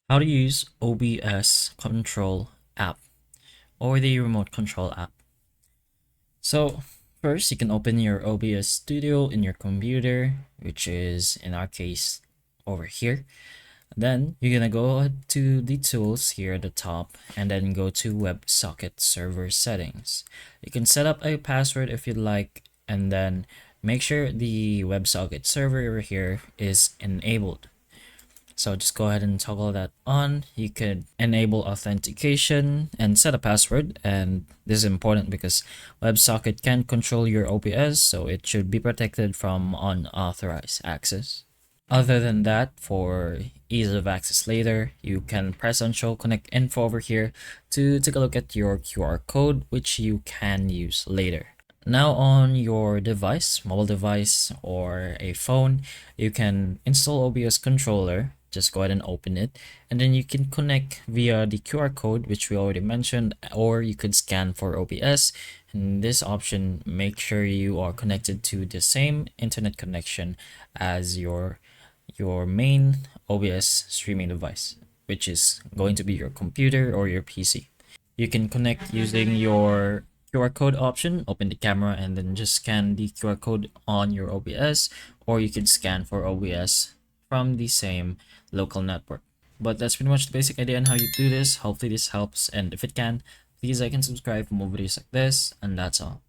How to use OBS control app or the remote control app. So first you can open your OBS studio in your computer, which is in our case over here. Then you're gonna go to the tools here at the top and then go to WebSocket server settings. You can set up a password if you'd like, and then make sure the WebSocket server over here is enabled. So just go ahead and toggle that on. You could enable authentication and set a password. And this is important because WebSocket can control your OBS, so it should be protected from unauthorized access. Other than that, for ease of access later, you can press on Show Connect Info over here to take a look at your QR code, which you can use later. Now on your device, mobile device or a phone, you can install OBS controller. Just go ahead and open it, and then you can connect via the QR code, which we already mentioned, or you could scan for OBS. In this option, make sure you are connected to the same internet connection as your main OBS streaming device, which is going to be your computer or your PC. You can connect using your QR code option, open the camera, and then just scan the QR code on your OBS, or you can scan for OBS from the same local network. But that's pretty much the basic idea on how you do this. Hopefully this helps, and if it can, please like and subscribe for more videos like this, and that's all.